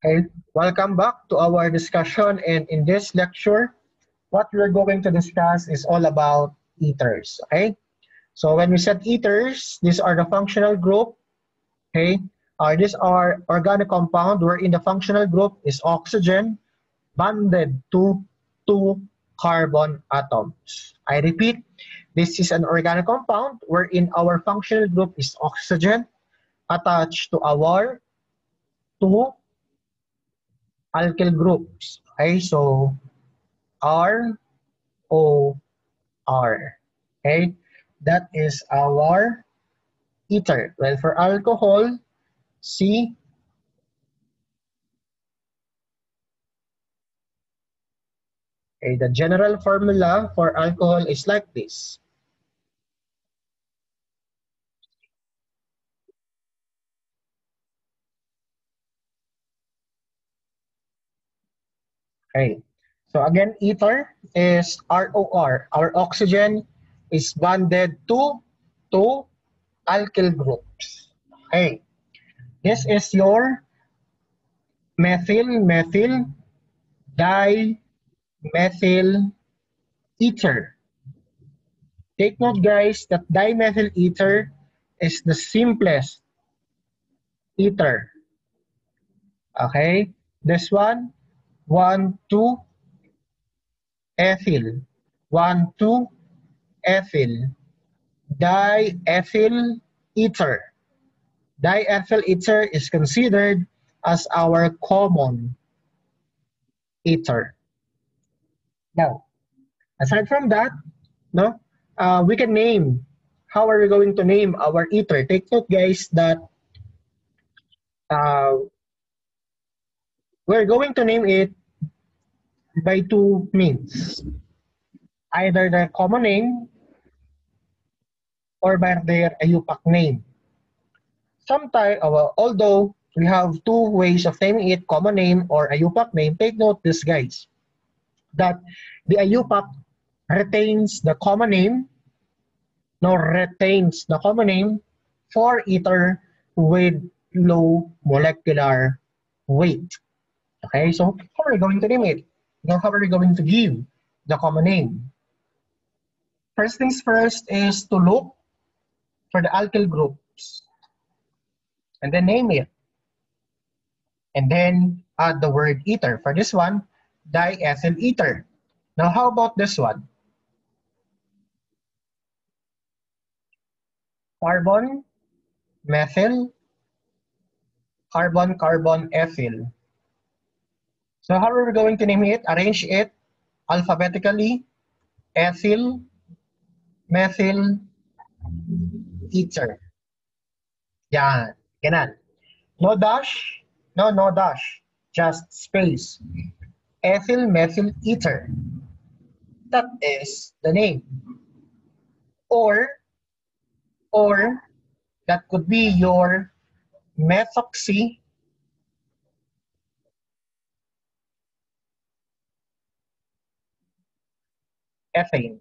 Okay, welcome back to our discussion, and in this lecture, what we're going to discuss is all about ethers. Okay, so when we said ethers, these are the functional group. Okay, these are organic compound wherein the functional group is oxygen bonded to two carbon atoms. I repeat, this is an organic compound wherein our functional group is oxygen attached to our two alkyl groups. Okay, so R O R. Okay, that is our ether. Well, for alcohol, C. Okay, the general formula for alcohol is like this. Okay, so again, ether is ROR. Our oxygen is bonded to two alkyl groups. Okay, this is your methyl dimethyl ether. Take note, guys, that dimethyl ether is the simplest ether. Okay, this one, 1,2 ethyl, 1,2 ethyl, diethyl ether. Diethyl ether is considered as our common ether. Now, aside from that, no, we can name. How are we going to name our ether? Take note, guys, that uh, we're going to name it by two means. Either their common name or by their IUPAC name. Sometimes, although we have two ways of naming it, common name or IUPAC name, take note this, guys, that the IUPAC retains the common name, retains the common name for ether with low molecular weight. Okay, so how are we going to name it? How are we going to give the common name? First things first is to look for the alkyl groups and then name it. And then add the word ether. For this one, diethyl ether. Now, how about this one? Carbon, methyl, carbon, carbon, ethyl. So how are we going to name it? Arrange it alphabetically. Ethyl, methyl, ether. Yan. Ganun. No dash. No dash. Just space. Ethyl, methyl, ether. That is the name. Or that could be your methoxy ethane.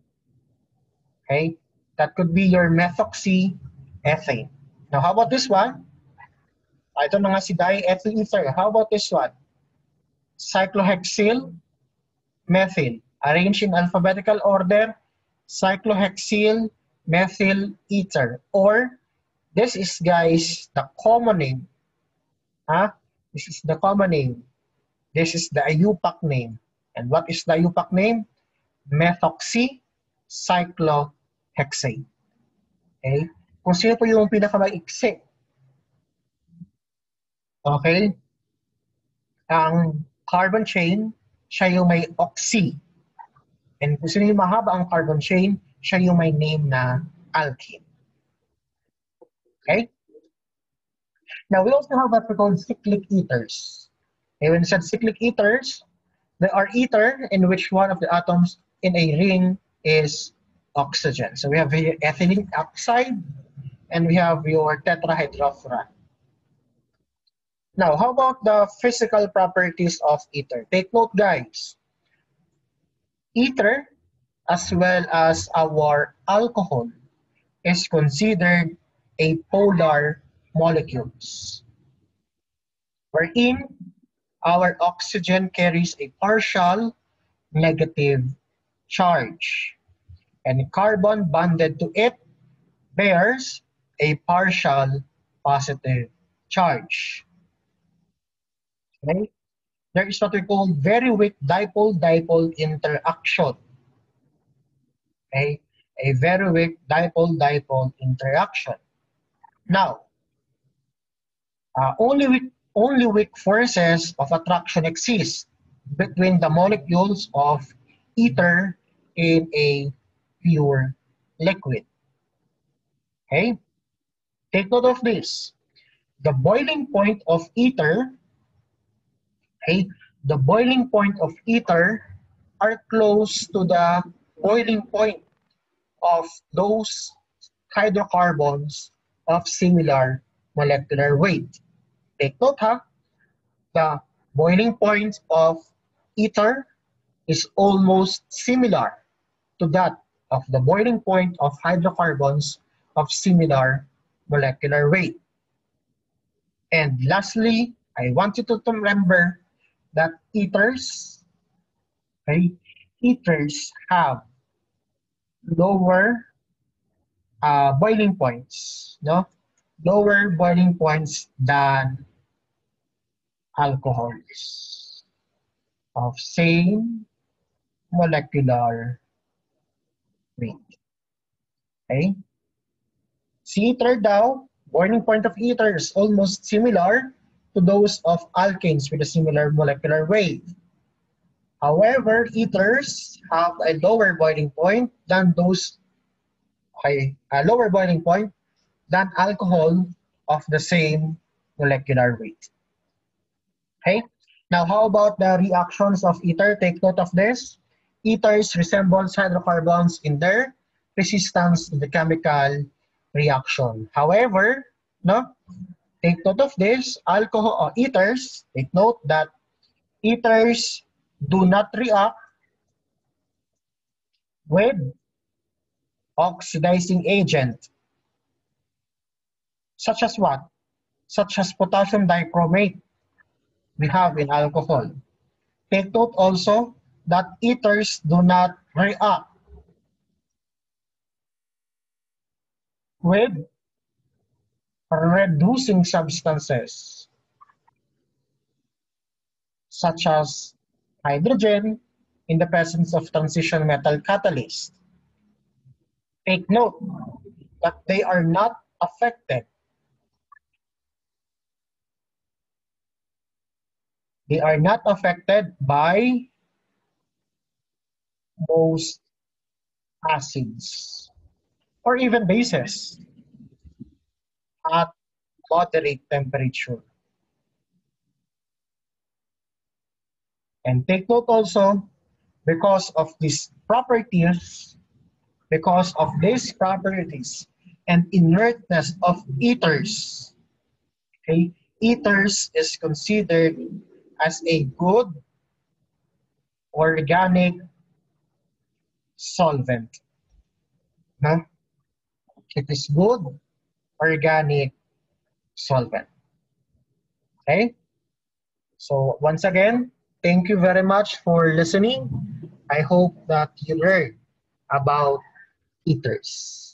Okay, that could be your methoxy ethane. Now, how about this one? Ito na nga si diethyl ether. How about this one? Cyclohexyl methyl. Arranged in alphabetical order, cyclohexyl methyl ether. Or this is, guys, the common name. This is the common name. This is the IUPAC name. And what is the IUPAC name? Methoxy cyclohexane. Okay? Kung sino po yung pinakamaiksi. Okay? Ang carbon chain, siya yung may oxy. And kung sino yung mahaba ang carbon chain, siya yung may name na alkene. Okay? Now, we also have what we call cyclic ethers. Okay, when we said cyclic ethers, there are ether in which one of the atoms in a ring is oxygen. So we have here ethylene oxide, and we have your tetrahydrofuran. Now, how about the physical properties of ether? Take note, guys. Ether, as well as our alcohol, is considered a polar molecules. Wherein our oxygen carries a partial negative charge, and carbon bonded to it bears a partial positive charge. Okay? There is what we call very weak dipole-dipole interaction. Okay? A very weak dipole-dipole interaction. Now, only weak forces of attraction exist between the molecules of ether in a pure liquid. Okay? Take note of this. The boiling point of ether, okay, the boiling point of ether are close to the boiling point of those hydrocarbons of similar molecular weight. Take note, ha? The boiling point of ether is almost similar to that of the boiling point of hydrocarbons of similar molecular weight. And lastly, I want you to remember that ethers, okay, ethers have lower boiling points, no? Lower boiling points than alcohols of same molecular weight. Okay? Si ether daw, boiling point of ether is almost similar to those of alkanes with a similar molecular weight. However, ethers have a lower boiling point than lower boiling point than alcohol of the same molecular weight. Okay? Now, how about the reactions of ether? Take note of this. Ethers resembles hydrocarbons in their resistance to the chemical reaction. However, no, take note of this. Alcohol or ethers, take note that ethers do not react with oxidizing agent, such as what? Such as potassium dichromate we have in alcohol. Take note also that ethers do not react with reducing substances, such as hydrogen in the presence of transition metal catalyst. Take note that they are not affected. They are not affected by most acids or even bases at moderate temperature. And take note also, because of these properties and inertness of ethers, okay, ethers is considered as a good organic solvent. Huh? It is good organic solvent. Okay? So once again, thank you very much for listening. I hope that you learned about ethers.